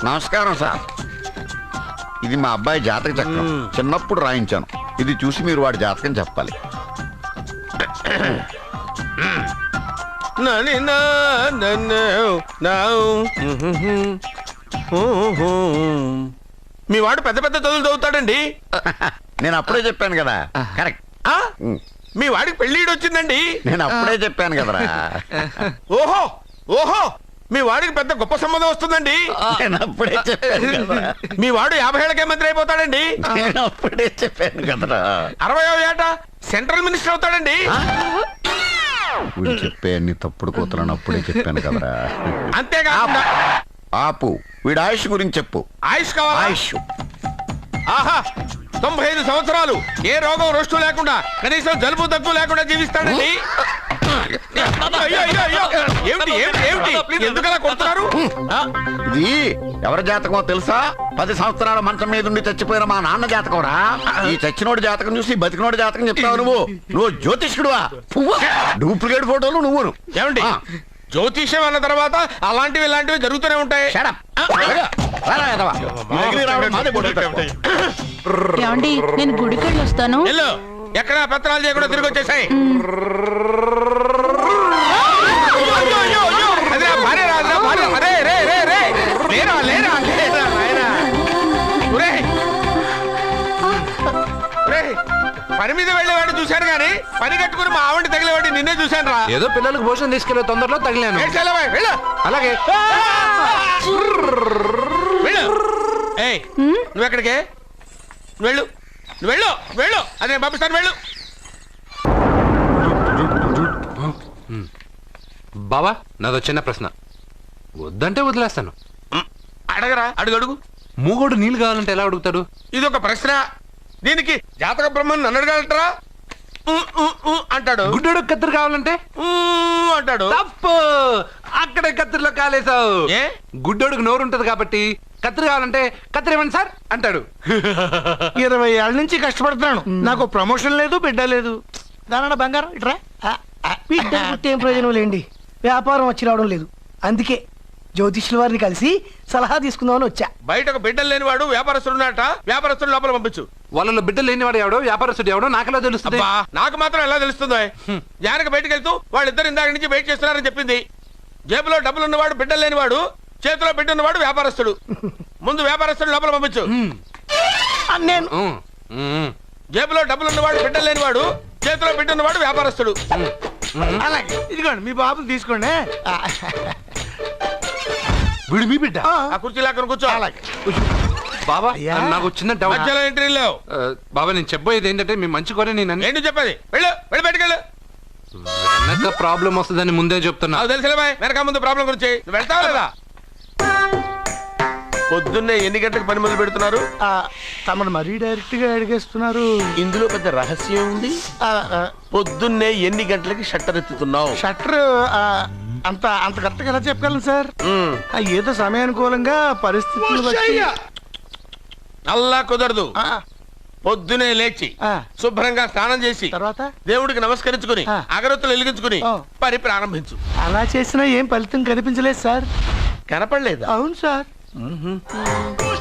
నమస్కారం సార్. ఇది మా అబ్బాయి జాతక చక్రం. చిన్నప్పుడు రాయించాను. ఇది చూసి మీరు వాడి జాతకం చెప్పాలి. మీ వాడు పెద్ద పెద్ద చదువులు చదువుతాడండి. నేను అప్పుడే చెప్పాను కదా. కరెక్ట్. మీ వాడికి పెళ్ళిడు వచ్చిందండి. నేను అప్పుడే చెప్పాను కదరా. ఓహో ఓహో మీ వాడికి పెద్ద గొప్ప సంబంధం వస్తుందండి. నేను అప్పుడే చెప్పాను కదా. మీ వాడు 50 ఏళ్ళకే మంత్రి అయిపోతాడండి. నేను అప్పుడే చెప్పాను కదరా. 60వ ఏట సెంట్రల్ మినిస్టర్ అవుతాడండి. వీడు చెప్పే అన్ని తప్పుడు కూతురని అప్పుడే చెప్పాను కదరా. అంతేకాకుండా ఆపు. వీడు ఆయుష్ గురించి చెప్పు. ఆయుష్ కావాలా? ఆయుష్ ఆహా 95 సంవత్సరాలు ఏ రోగం రొస్టు లేకుండా కనీసం జలుబు దగ్గు లేకుండా జీవిస్తాడండి. అయ్యో అయ్యో అయ్యో ఏమిటి ఏమిటి ఏమిటి ఎందుకలా కొడుతున్నారు? ఇది ఎవరి జాతకమో తెలుసా? 10 సంవత్సరాల మంచం మీద ఉండి చచ్చిపోయిన మా నాన్న జాతకం రా. ఈ చచ్చినోడి జాతకం చూసి బతికినోడి జాతకం చెప్తావు నువ్వు జ్యోతిష్కుడువా? డూప్లికేట్ ఫోటోలు నువ్వు. ఏమండి జ్యోతిష్యం అన్న తర్వాత అలాంటివి ఇలాంటివి జరుగుతూనే ఉంటాయి. ఏమండి నేను గుడికెళ్ళి వస్తాను. ఎక్కడ పత్రాలు చేయకుండా తిరిగి వచ్చేసాయి. పని మీద వెళ్ళేవాడిని చూశాను గానీ పని కట్టుకుని మా ఆవిడ తగిలేవాడిని నిన్నే చూశాను రా. ఏదో పిల్లలకు భోజనం తీసుకెళ్లే తొందరలో తగిలాను. అలాగే నువ్వెక్కడికే? వెళ్ళు నువ్వు వెళ్ళు వెళ్ళు. అదే పంపిస్తాను వెళ్ళు. బావా నాదో చిన్న ప్రశ్న. వద్దంటే వదిలేస్తాను. అడగరా అడుగు అడుగు. మూగోడు నీళ్ళు కావాలంటే ఎలా అడుగుతాడు? ఇది ఒక ప్రశ్న. దీనికి జాతక బ్రహ్మను నన్ను అడగలటరా? అంటాడు. గుడ్డోడు కత్తిరి కావాలంటే అంటాడు. తప్పు. అక్కడే కత్తిరిలో కాలేసావు. ఏ గుడ్డోడికి నోరు ఉంటది కాబట్టి కత్తిరి కావాలంటే కత్తిరి ఇవ్వండి సార్ అంటాడు. 20 ఏళ్ళ నుంచి కష్టపడుతున్నాను. నాకు ప్రమోషన్ లేదు, బిడ్డ లేదు. దానన్న బంగారం ఇట్రా. బిడ్డ పుట్టి ఏం ప్రయోజనం లేండి. వ్యాపారం వచ్చి రావడం లేదు. అందుకే జ్యోతిష్యుల వారిని కలిసి సలహా తీసుకుందామని వచ్చా. బయటకు బిడ్డలు లేనివాడు వ్యాపారస్తుడు ఉన్నట. వ్యాపారస్తుడు లోపల పంపించు. వాళ్ళలో బిడ్డలు లేనివాడు ఎవడో వ్యాపారస్తుడు ఎవడో నాకెలా తెలుస్తుంది? నాకు మాత్రం ఎలా తెలుస్తుందో? జానకి బయటకు వెళ్తూ వాళ్ళిద్దరు ఇందాక నుంచి వెయిట్ చేస్తున్నారని చెప్పింది. జేబులో డబ్బులు ఉన్నవాడు బిడ్డలు లేనివాడు, చేతిలో బిడ్డ ఉన్నవాడు వ్యాపారస్తుడు. ముందు వ్యాపారస్తుడు లోపల పంపించు. నేను జేబులో డబ్బులు ఉన్నవాడు బిడ్డలు లేనివాడు, చేతిలో బిడ్డ ఉన్నవాడు వ్యాపారస్తుడు. అలాగే ఇదిగోండి మీ బాబుని తీసుకోండి. వీడు మీ బిడ్డ? ఆ కుర్చీ లాక్కను కూర్చో. బాబా నాకు చిన్న డౌట్. మధ్యలో ఎంట్రీ లేవు. బాబా నేను చెప్పబోయేది ఏంటంటే మీ మంచి కోరే నేను ఏంటి చెప్పేది? వెళ్ళు వెళ్ళి బయటకు వెళ్ళు. వెనక ప్రాబ్లం వస్తుందని ముందే చెప్తున్నా. తెలుసులే బాయ్. వెనక ముందు ప్రాబ్లం గురించి నువ్వు వెళ్తావా లేదా? పొద్దున్నే ఎన్ని గంటలకు పని మొదలు పెడుతున్నారు? తమను మరీ డైరెక్ట్ గా అడిగేస్తున్నారు. ఇందులో పెద్ద రహస్యం ఉంది. పొద్దున్నే ఎన్ని గంటలకి షట్టర్ ఎత్తుతున్నావు? షట్టర్ అంత కరెక్ట్ గా ఎలా చెప్పగలను సార్? ఏదో సమయానుకూలంగా పరిస్థితులు బట్టి. అల్లా కుదరదు. పొద్దునే లేచి శుభ్రంగా స్నానం చేసి తర్వాత దేవుడికి నమస్కరించుకుని అగరొత్తులు వెలిగించుకుని పని ప్రారంభించు. అలా చేసినా ఏం ఫలితం కనిపించలేదు సార్. కనపడలేదు? అవును సార్.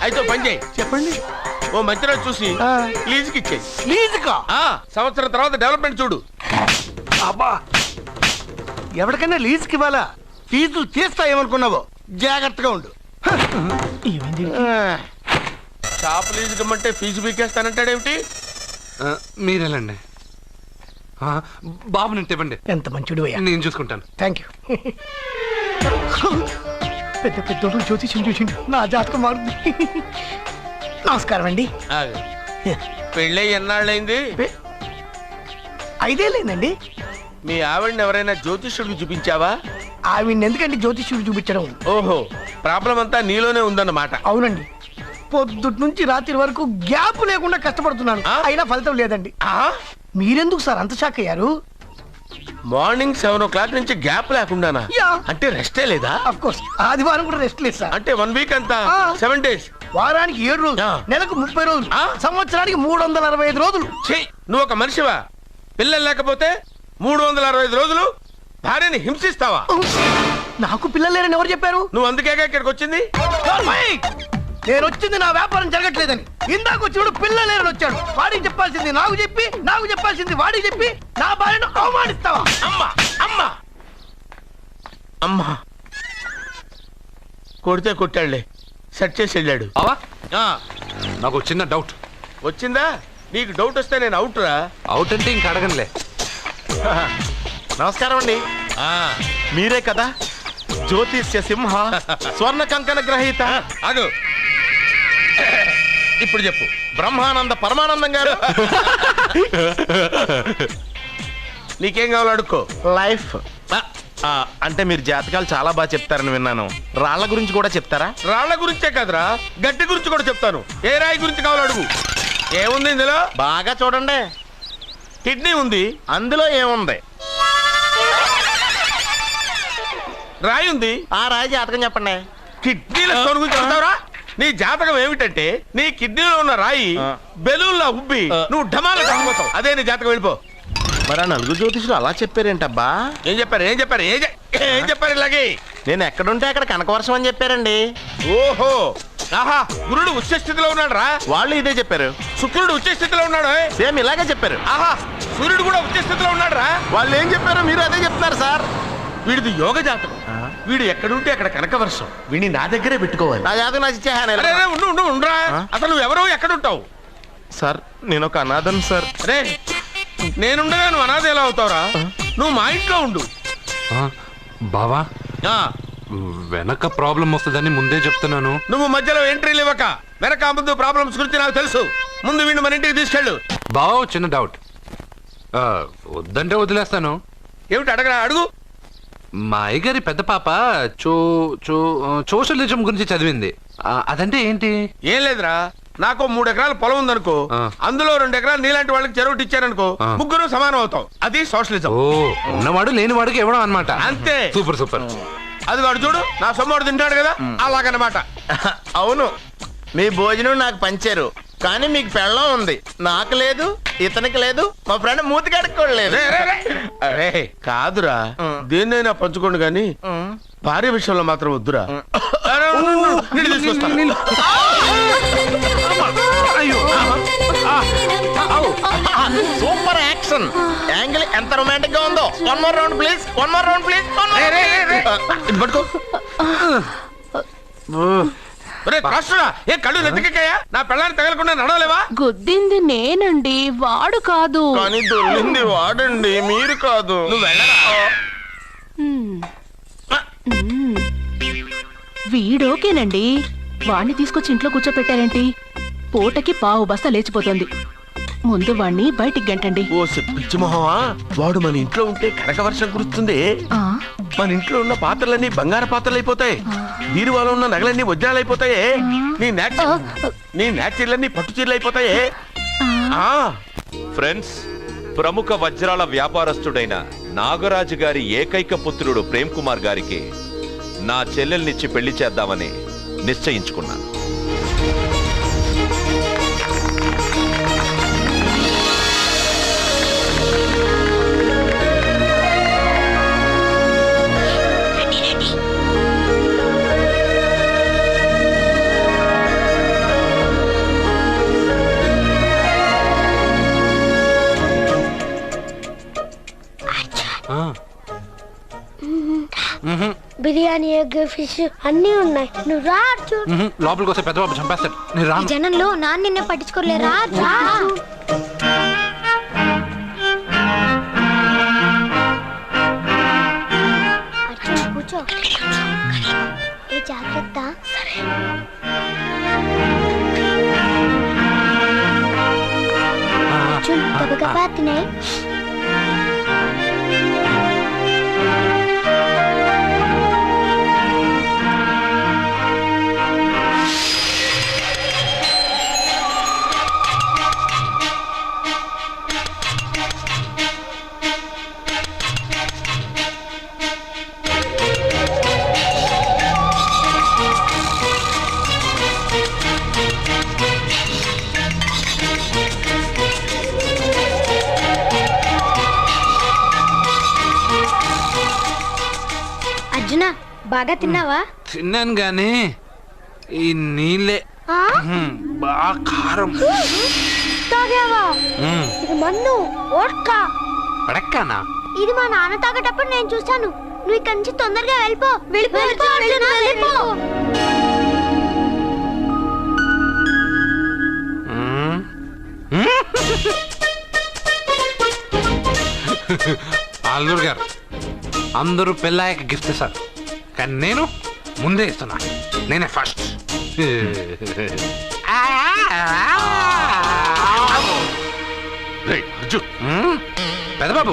అయితే పని చేయి. చెప్పండి. ఓ మంచి రోజు చూసి లీజుకి ఇచ్చేయి. లీజుకా? సంవత్సరం తర్వాత డెవలప్మెంట్ చూడు. అబ్బా ఎవరికైనా లీజుకి ఇవ్వాలా? ఫీజులు తీస్తాయేమనుకున్నావో. జాగ్రత్తగా ఉండు. షాప్ లీజుకి ఇమ్మంటే ఫీజు పీకేస్తానంటాడేమిటి? మీరేలండి బాబు నేను ఇవ్వండి. ఎంత మంచిడు నేను చూసుకుంటాను. Thank you. పెద్ద పెద్దోడు జ్యోతిష్యం చూసిండు. నా జాతకం మారుంది. నమస్కారం అండి. పెళ్ళి ఎన్నాళ్ళైంది? 5 ఏళ్ళైందండి. మీ ఆవిడని ఎవరైనా జ్యోతిష్యుడికి చూపించావా? ఆవిడ ఎందుకండి జ్యోతిష్యుడు చూపించడం? ఓహో ప్రాబ్లం అంతా నీలోనే ఉందన్నమాట. అవునండి. పొద్దుటి నుంచి రాత్రి వరకు గ్యాప్ లేకుండా కష్టపడుతున్నాను. అయినా ఫలితం లేదండి. మీరెందుకు సార్ అంత షాక్ అయ్యారు? మార్నింగ్ 7 o'clock నుంచి గ్యాప్ లేకుండానా? అంటే రెస్టే లేదా? ఆఫ్ కోర్స్ ఆదివారం కూడా రెస్ట్ లేదు సార్. అంటే 1 వీక్ అంతా 7 days. వారానికి 7 రోజులు, నెలకు 30 రోజులు, సంవత్సరానికి 365 రోజులు. నువ్వు ఒక మనిషివా? పిల్లలు లేకపోతే 365 రోజులు భార్యని హింసిస్తావా? నాకు పిల్లలు లేరని ఎవరు చెప్పారు? నువ్వు అందుకే ఇక్కడికి వచ్చింది. నేను వచ్చింది నా వ్యాపారం జరగట్లేదని. ఇందాక వచ్చినప్పుడు పిల్లలు లేరని వచ్చాడు. వాడికి చెప్పాల్సింది నాకు చెప్పి, నాకు చెప్పాల్సింది వాడికి చెప్పి నా భార్యను అవమానిస్తావా? అమ్మా అమ్మా అమ్మా కొడితే కొట్టాడులే, సెట్ చేసి వెళ్ళాడు. బావా ఆ, నాకు చిన్న డౌట్. వచ్చిందా? నీకు డౌట్ వస్తే నేను అవుట్ రా. అవుట్ అంటే ఇంక అడగనులే. నమస్కారం అండి. మీరే కదా జ్యోతిష్య సింహ స్వర్ణ కంకణ గ్రహీత అదు ఇప్పుడు చెప్పు. బ్రహ్మానంద పరమానందం గారు? నీకేం కావాలో అడుక్కో. లైఫ్ అంటే మీరు జాతకాలు చాలా బాగా చెప్తారని విన్నాను. రాళ్ల గురించి కూడా చెప్తారా? రాళ్ల గురించే కదరా, గట్టి గురించి కూడా చెప్తాను. ఏ రాయి గురించి కావాలో అడుగు. ఏముంది ఇందులో? బాగా చూడండి. కిడ్నీ ఉంది. అందులో ఏముంది? రాయి ఉంది. ఆ రాయి జాతకం చెప్పండి. కిడ్నీల స్టోన్ గురించి చెప్తావురా? నీ జాతకం ఏమిటంటే నీ కిడ్నీలో ఉన్న రాయి బెలూన్లా ఉబ్బి నువ్వు ఢమాల చచ్చిపోతావు. అదే నీ జాతకం. వెళ్ళిపో. మరి ఆ నలుగురు జ్యోతిషులు అలా చెప్పారేంటబ్బా? ఏం చెప్పారు ఏం చెప్పారు ఏం చెప్పారు ఇలాగే? నేను ఎక్కడుంటే అక్కడ కనకవర్షం అని చెప్పారండి. ఓహో, ఆహా, గురుడు ఉచ్చ స్థితిలో ఉన్నాడు రా. వాళ్ళు ఇదే చెప్పారు. శుక్రుడు ఉచ్చ స్థితిలో ఉన్నాడు. సేమ్ ఇలాగే చెప్పారు. ఆహా, సూర్యుడు కూడా ఉచ్చ స్థితిలో ఉన్నాడు రా. వాళ్ళు ఏం చెప్పారు మీరు అదే చెప్తున్నారు సార్. వీడిది యోగ జాతకం. వీడు ఎక్కడుంటే అక్కడ కనకవర్షం. వీడిని నా దగ్గరే పెట్టుకోవాలి. నా జాతకం నాకు ఇచ్చేహాను. అరే అరే, ఉండు ఉండు ఉండురా. అసలు నువ్వెవరో ఎక్కడుంటావు? సార్ నేను ఒక అనాథం సార్. అరే, నేనుండగా నువ్వు అనాథ ఎలా అవుతావురా? నువ్వు మా ఇంట్లో ఉండు. బావా ఆ, వెనక ప్రాబ్లం వస్తుందని ముందే చెప్తున్నాను. నువ్వు మధ్యలో ఎంట్రీలు ఇవ్వక. వెనక ముందు ప్రాబ్లమ్స్ గురించి నాకు తెలుసు. ముందు వీడిని మన ఇంటికి తీసుకెళ్ళు. బావా చిన్న డౌట్. వద్దంటే వదిలేస్తాను. ఏమిటి అడగరా? అడుగు. మా అయ్యగారి పెద్ద పాప సోషలిజం గురించి చదివింది. అదంటే ఏంటి? ఏం లేదురా, నాకు 3 ఎకరాల పొలం ఉందనుకో. అందులో 2 ఎకరాలు నీలాంటి వాళ్ళకి చెరువు ఇచ్చారనుకో. ముగ్గురు సమానం అవుతాం. అది సోషలిజం. ఓ, ఉన్నవాడు లేనివాడికి ఇవ్వడం అన్నమాట. అంతే. Super super. అది వాడు చూడు, నా సొమ్మడు తింటాడు కదా, అలాగనమాట. అవును, మీ భోజనం నాకు పంచారు. కానీ మీకు పెళ్ళం ఉంది, నాకు లేదు, ఇతనికి లేదు, మా ఫ్రెండ్ మూతి కడుక్కోలేదు. అరే కాదురా, దేన్నైనా పంచుకోండి గాని భార్య విషయంలో మాత్రం వద్దురా. నీళ్ళు తీసుకొస్తా. సూపర్ యాక్షన్ యాంగిల్ ఎంత రొమాంటిక్ గా ఉందో. One more round please, one more round please. ఇది పట్టుకో. ఏ కళ్ళు నెత్తికెక్కాయా? నా పెళ్ళాన్ని తగలకుండా నడవలేవా? గుద్దింది నేనండి, వాడు కాదు. కానీ దొల్లింది వాడండి, మీరు కాదు. నువ్వు వెళ్ళరా? వీడోకేనండి. వాణ్ణి తీసుకొచ్చి ఇంట్లో కూర్చోపెట్టారేంటి? పూటకి పావు బస్తా లేచిపోతుంది. ముందు వాణ్ణి బయటికి గంటండి. ఓ పిచ్చి మొహమా, వాడు మన ఇంట్లో ఉంటే కనకవర్షం కురుస్తుంది. ఆ, మన ఇంట్లో ఉన్న పాత్రలన్నీ బంగారు పాత్రలు అయిపోతాయి. బీరువాలో ఉన్న నగలన్నీ వజ్రాలు అయిపోతాయి. నీ నాచీర్లన్నీ పట్టు చీరలు అయిపోతాయి. ఫ్రెండ్స్, ప్రముఖ వజ్రాల వ్యాపారస్తుడైన నాగరాజు గారి ఏకైక పుత్రుడు ప్రేమ్ కుమార్ గారికి నా చెల్లెల్నిచ్చి పెళ్లి చేద్దామని నిశ్చయించుకున్నాను. బిర్యానీ, ఎగ్, ఫిష్ అన్నీ ఉన్నాయి. నువ్వు రా చూడు. లోపలికి వస్తే పెద్ద బాబు చంపేస్తాడు. నేను రాను. జనంలో నాన్న నిన్నే పట్టించుకోలే. రా రా. కూర్చో. ఏ జాగ్రత్త. అర్జున్ గబగబా తినే. బాగా తిన్నావా? తిన్నాను గాని ఈ నీళ్ళే ఆ? బాగా కారం. తాగావా? ఇది మన్ను ఓట్కా. పడక్కానా? ఇది మా నాన్న తాగేటప్పుడు నేను చూశాను. నువ్వు ఇక్కడి నుంచి తొందరగా వెళ్ళిపో. వెళ్ళిపో అర్జున్, వెళ్ళిపో. అల్లుడు గారు అందరూ పెళ్ళాయక గిఫ్ట్ ఇస్తారు, కానీ నేను ముందే ఇస్తున్నా. నేనే ఫస్ట్. పెద్దబాబు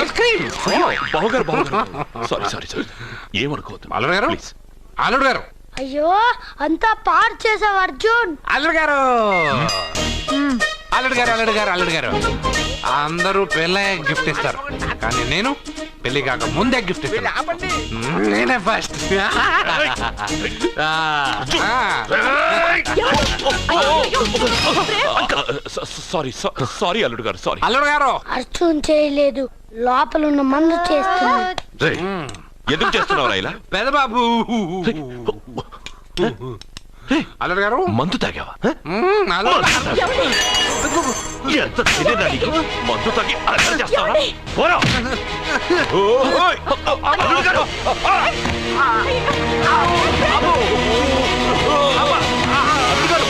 ఐస్ క్రీమ్. ఏమనుకోవద్దు అల్లుడు గారు, అల్లుడు గారు, అయ్యో అంతా పాడు చేసావు అర్జున్. అల్లుడు గారు, అల్లుడు గారు, అల్లుడు గారు, అల్లుడు గారు, అందరూ పెళ్ళయ్యాక గిఫ్ట్ ఇస్తారు, కానీ నేను పెళ్లి కాక ముందే గిఫ్ట్ ఇస్తాను. నేనే ఫస్ట్. సారీ అల్లుడు గారు, సారీ. అల్లుడు గారు, అర్జున్ చేయలేదు, లోపల ఉన్న మందు చేస్తున్నాడు. ఎందుకు చేస్తున్నావు ఇలా? పెద్దబాబు. అల్లుడు గారు, మందు తాగావా? అల్లుడు గారు. ఎంత తెలియదా నీకు? మందు తాగి అల్లరి చేస్తావా? పోరా. ఓయ్! అల్లుడు గారు! అల్లుడు గారు!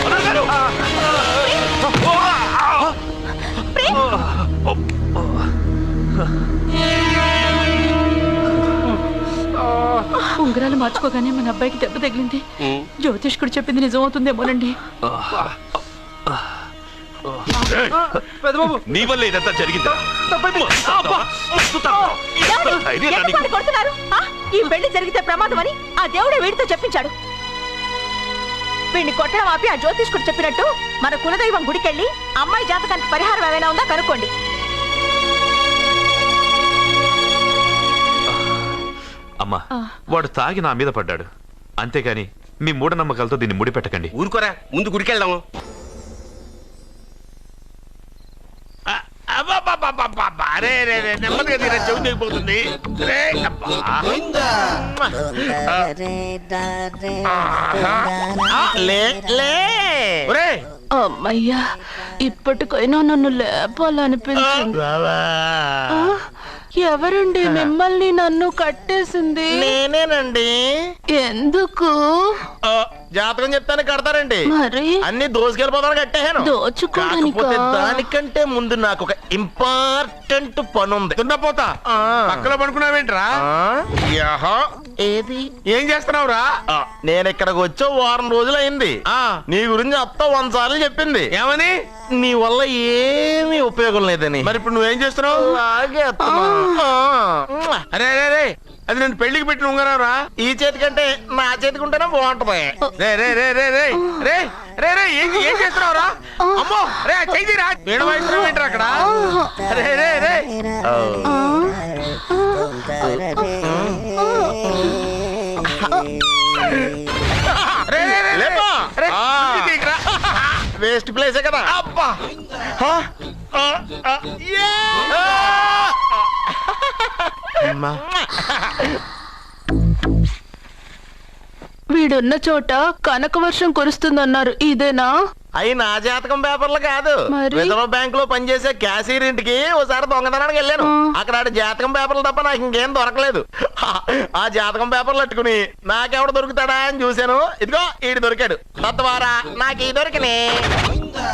అల్లుడు గారు! ఉంగరాలు మార్చుకోగానే మన అబ్బాయికి దెబ్బ తగిలింది. జ్యోతిష్కుడు చెప్పింది నిజం అవుతుందేమోనండి. పెద్దబాబు, నీ వల్ల ఇదంతా జరిగింది. ఈ పెళ్లి జరిగితే ప్రమాదం అని ఆ దేవుడే వీడితో చెప్పించాడు. వీడిని కొట్టడం ఆపి ఆ జ్యోతిష్కుడు చెప్పినట్టు మన కులదైవం గుడికెళ్ళి అమ్మాయి జాతకానికి పరిహారం ఏమైనా ఉందా కనుక్కోండి. అమ్మా, వాడు తాగి నా మీద పడ్డాడు, అంతేగాని మీ మూఢనమ్మకాలతో దీన్ని ముడిపెట్టకండి. ఊరుకోరా, ముందు గుడికెళ్దాము. నెమ్మదిగా తీరా, చెవి తెగిపోతుంది. అమ్మయ్యా, ఇప్పటికైనా నన్ను లేపాలనిపించింది. ఎవరండి మిమ్మల్ని నన్ను కట్టేసింది? నేనేనండి. ఎందుకు? జాతకం చెప్తాను కడతారండి. మరి అన్ని దోసుకెళ్ళిపోతాను కట్టేహాను. దోచుకోవడానికా? కాకపోతే దానికంటే ముందు నాకు ఒక ఇంపార్టెంట్ పని ఉంది. దున్నపోతా పక్కలో పడుకున్నావేంట్రా? ఏది? ఏం చేస్తున్నావురా? నేను ఇక్కడికి వచ్చి వారం రోజులు అయింది. నీ గురించి అత్త 100 సార్లు చెప్పింది. ఏమని? నీ వల్ల ఏమీ ఉపయోగం లేదని. మరి ఇప్పుడు నువ్వేం చేస్తున్నావు? అలాగే అరే అరే అరే, అది నేను పెళ్లికి పెట్టిన ఉంగరారా. ఈ చేతి కంటే నా చేతికి ఉంటేనే బాగుంటది. రే రే రే రే రే రే రే రే ఏం చేస్తున్నావురా? అమ్మో రే, చెయ్యిరా. వీణ వాయిస్తున్నావు ఏంట్రా అక్కడ? రే రే రే వేస్ట్ ప్లేసే కదా. అబ్బా, వీడున్న చోట కనక వర్షం కురుస్తుందన్నారు, ఇదేనా? అయి నా జాతకం పేపర్లు కాదు. మరి? రిజర్వ్ బ్యాంక్ లో పనిచేసే క్యాషియర్ ఇంటికి ఓసారి దొంగతనానికి వెళ్ళాను. అక్కడ ఆడి జాతకం పేపర్లు తప్ప నాకు ఇంకేం దొరకలేదు. ఆ జాతకం పేపర్లు పట్టుకుని నాకెవడు దొరుకుతాడా అని చూశాను. ఇదిగో ఈడు దొరికాడు. తత్వారా నాకు ఈ దొరికినే.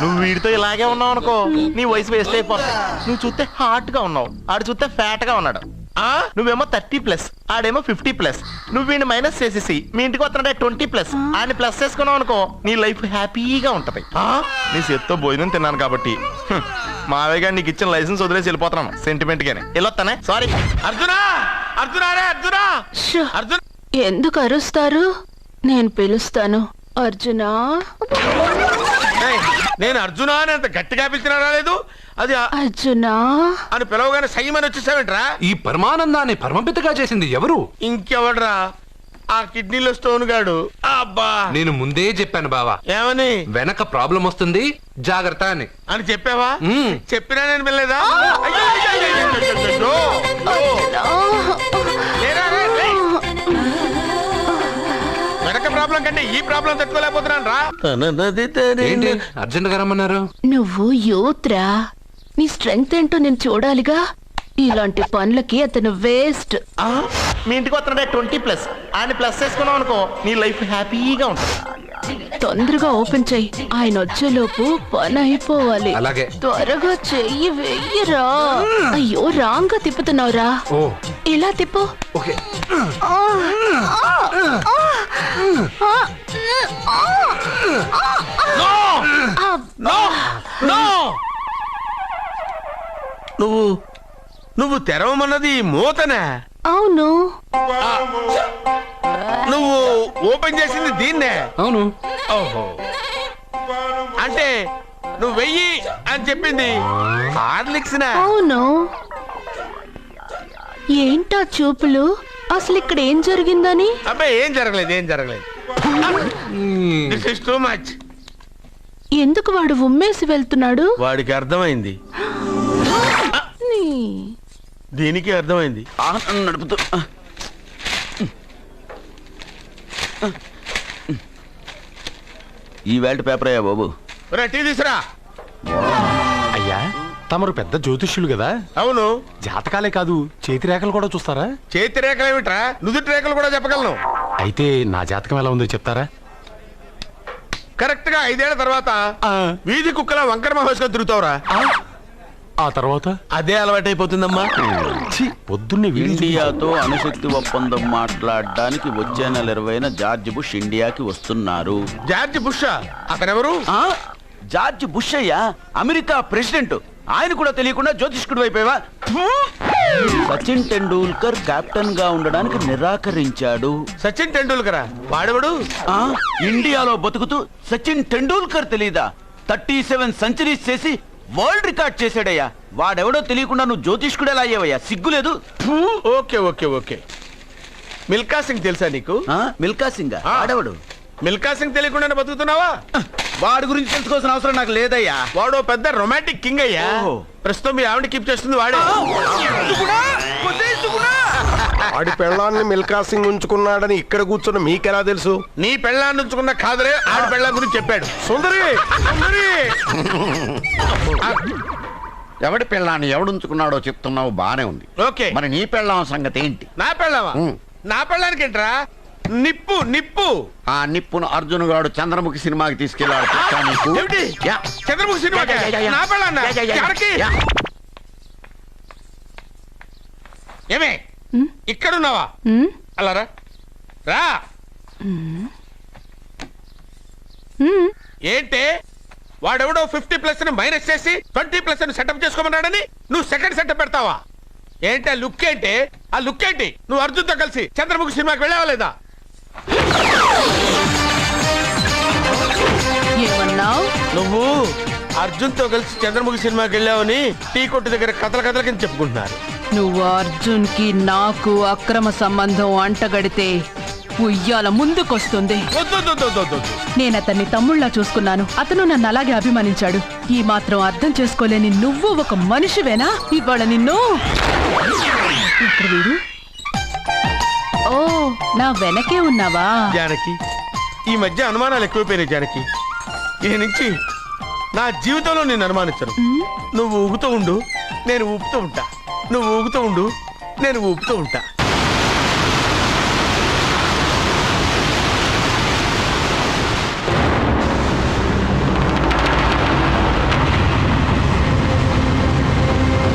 నువ్వు వీడితో ఇలాగే ఉన్నావు అనుకో, నీ వయసు వేస్ట్ అయిపోతుంది. నువ్వు చూస్తే హాట్ గా ఉన్నావు, ఆడు చూస్తే ఫ్యాట్ గా ఉన్నాడు. నువ్వేమో 30+, ఆడేమో 50+. నువ్వు వీడిని మైనస్ చేసేసి మీ ఇంటికి వస్తున్నాడే 20+, ఆయన ప్లస్ చేసుకున్నావు అనుకో, నీ లైఫ్ హ్యాపీగా ఉంటది. నీ చేత్తో భోజనం తిన్నాను కాబట్టి మావయ్య గారు నీకు ఇచ్చిన లైసెన్స్ వదిలేసి వెళ్ళిపోతున్నాను సెంటిమెంట్ గానే. వెళ్ళొస్తానే. సారీ. అర్జునా, అర్జునా రే అర్జునా, షో, అర్జున్. ఎందుకు అరుస్తారు? నేను పిలుస్తాను. అర్జునా. నేను అర్జునా అని అంత గట్టిగా పిలిచినా రాలేదు. అది అర్జునా అని పిలవగానే సైమని వచ్చేసావేంట్రా? ఈ పరమానందాన్ని పరమపితగా చేసింది ఎవరు? ఇంకెవడ్రా? ఆ కిడ్నీలో స్టోన్ గాడు. అబ్బా, నేను ముందే చెప్పాను బావా, ఏమని? వెనక ప్రాబ్లం వస్తుంది, జాగ్రత్త అని. అని చెప్పావా? చెప్పినా నేను వెళ్ళలేదా? లేరా రే, రే. ప్రాబ్లం కంటే ఈ ప్రాబ్లం తట్టుకోలేకపోతున్నాను రా. ఏంటి అర్జెంట్ గా రమ్మన్నారు? నువ్వు యూత్రా, నీ స్ట్రెంగ్త్ ఏంటో నేను చూడాలిగా. ఇలాంటి పనులకి అతను వేస్ట్. మీ ఇంటికి వస్తున్నాడే 20+ ఆయన ప్లస్ చేసుకున్నావు అనుకో నీ లైఫ్ హ్యాపీగా ఉంటుంది. తొందరగా ఓపెన్ చెయ్యి, ఆయన వచ్చేలోపు పని అయిపోవాలి. అలాగే. త్వరగా చెయ్యి వెయ్యరా. అయ్యో రాంగ్ గా తిప్పుతున్నావురా. ఓ ఇలా తిప్పు. ఓకే. నువ్వు తెరవమన్నది మూతనే, అవును. నువ్వు ఓపెన్ చేసింది దీన్నే. అవును. ఓహో, అంటే నువ్వు వెయ్యి అని చెప్పింది హార్లిక్స్. అవును. ఏంటా చూపులు? అసలు ఇక్కడ ఏం జరిగిందని? అబ్బాయి ఏం జరగలేదు. This is too much. ఎందుకు వాడు ఉమ్మేసి వెళ్తున్నాడు? వాడికి అర్థమైంది, దీనికి అర్థమైంది. నడుపుతూ ఈ వేల్ట్ పేపర్ అయ్యా బాబు. టీ తీసురా. అయ్యా తమరు పెద్ద జ్యోతిష్యులు కదా. అవును. జాతకాలే కాదు చేతి రేఖలు కూడా చూస్తారా? చేతి రేఖలు ఏమిట్రా, నుదుటి రేఖలు కూడా చెప్పగలను. అయితే నా జాతకం ఎలా ఉందో చెప్తారా? కరెక్ట్ గా 5 ఏళ్ల తర్వాత వీధి కుక్కల వంకర మహేష్గా తిరుగుతావురా. ఆ తర్వాత అదే అలవాటైపోతుందమ్మా. పొద్దున్నే ఇండియాతో అణుశక్తి ఒప్పందం మాట్లాడడానికి వచ్చే నెల 20న జార్జ్ బుష్ ఇండియాకి వస్తున్నారు. జార్జ్ బుష్ అతనెవరు? జార్జ్ బుష్ అయ్యా, అమెరికా ప్రెసిడెంట్. ఆయన కూడా తెలియకుండా జ్యోతిష్కుడు అయిపోయావా? సచిన్ టెండూల్కర్ కెప్టెన్ గా ఉండడానికి నిరాకరించాడు. సచిన్ టెండూల్కరా? వాడెవడు? ఇండియాలో బతుకుతూ సచిన్ టెండూల్కర్ తెలీదా? 37 సెంచరీస్ చేసి వరల్డ్ రికార్డ్ చేశాడయ్యా. వాడెవడో తెలియకుండా నువ్వు జ్యోతిష్కుడు ఎలా అయ్యావయ్యా? సిగ్గులేదు. Okay okay okay. Milkha Singh తెలుసా నీకు? మిల్కా సింగ్ వాడెవడు? మిల్కా సింగ్ తెలియకుండానే బతుకుతున్నావా? వాడి గురించి తెలుసుకోవాల్సిన అవసరం నాకు లేదయ్యా. వాడు పెద్ద రొమాంటిక్ కింగ్ అయ్యా. ప్రస్తుతం మీ ఆవిడ కీప్ చేస్తుంది వాడే. ఆడి పెళ్ళాన్ని మిల్కా సింగ్ ఉంచుకున్నాడని ఇక్కడ కూర్చున్న మీకెలా తెలుసు? నీ పెళ్ళాన్ని ఉంచుకున్న కాదరే ఆడి పెళ్ళాం గురించి చెప్పాడు. సుందరి ఎవడి పెళ్ళాన్ని ఎవడుంచుకున్నాడో చెప్తున్నావు, బానే ఉంది. ఓకే, మరి నీ పెళ్ళాం సంగతి ఏంటి? నా పెళ్ళామా? నా పెళ్ళానికి ఏంట్రా? నిప్పు నిప్పు. ఆ నిప్పును అర్జున్ గాడు చంద్రముఖి సినిమాకి తీసుకెళ్లాడు. చంద్రముఖి సినిమా నా పెళ్ళాన్నా? ఏమే ఇక్కడున్నావా? అలా రా రా. ఏంటే వాడెవడో 50+ మైనస్ చేసి 20+ సెటప్ చేసుకోమన్నాడని నువ్వు సెకండ్ సెటప్ పెడతావా? ఏంటి ఆ లుక్? ఏంటి ఆ లుక్? ఏంటి నువ్వు అర్జున్ తో కలిసి చంద్రముఖి సినిమాకి వెళ్ళావా లేదా? ఏమన్నావు? నువ్వు అర్జున్ తో కలిసి చంద్రముఖి సినిమాకి వెళ్ళావని టీ కొట్టు దగ్గర కథల కింద చెప్పుకుంటున్నారు. నువ్వు అర్జున్ కి నాకు అక్రమ సంబంధం అంటగడితే ఉయ్యాల ముందుకొస్తుంది. నేను అతన్ని తమ్ముళ్ళ చూసుకున్నాను. అతను నన్ను అలాగే అభిమానించాడు. ఈ మాత్రం అర్థం చేసుకోలేని నువ్వు ఒక మనిషివేనా? ఇవాళ నిన్ను ఇక్కడ వీడు. ఓ, నా వెనకే ఉన్నావా? జానకి, ఈ మధ్య అనుమానాలు ఎక్కువైపోయినాయి జానకి. ఈ నుంచి నా జీవితంలో నేను అనుమానించను. నువ్వు ఊగుతూ ఉండు, నేను ఊపుతూ ఉంటా. నువ్వు ఊగుతూ ఉండు, నేను ఊపుతూ ఉంటా.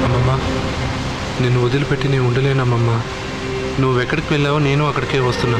అమ్మమ్మ, నిన్ను వదిలిపెట్టి నేను ఉండలేనమ్మమ్మా. నువ్వెక్కడికి వెళ్ళావో నేను అక్కడికే వస్తున్నా.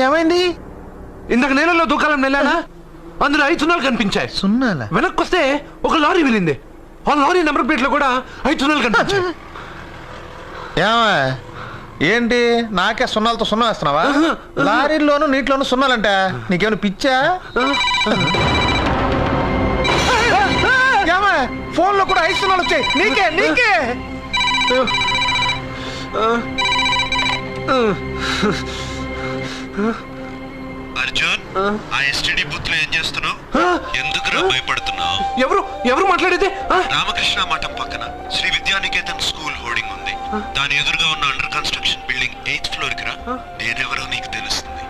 ఏమైంది? ఇందాక నీళ్ళలో దూకాలని వెళ్ళానా? అందులో 5 సున్నాలు కనిపించాయి. సున్నాలా? వెనక్కి వస్తే ఒక లారీ వెళ్ళింది. ఆ లారీ నెంబర్ ప్లేట్ లో కూడా 5 సున్నాలు కనిపించాయి. ఏమా ఏంటి నాకే సున్నాలతో సున్నా వేస్తున్నావా? లారీల్లోనూ నీటిలోనూ సున్నాలంటే నీకేమైనా పిచ్చా? ఏమా ఫోన్ లో కూడా 5 సున్నాలు వచ్చాయి. నీకే నీకే అర్జున్, ఆ ఎస్టీడీ బూత్ లో ఏం చేస్తున్నావు? ఎందుకురా భయపడుతున్నావు? ఎవరు మాట్లాడేది? రామకృష్ణ మఠం పక్కన శ్రీ విద్యానికేతన్ స్కూల్ హోర్డింగ్ ఉంది. దాని ఎదురుగా ఉన్న under construction building 8th floor కి రా. నేనెవరో నీకు తెలుస్తుంది.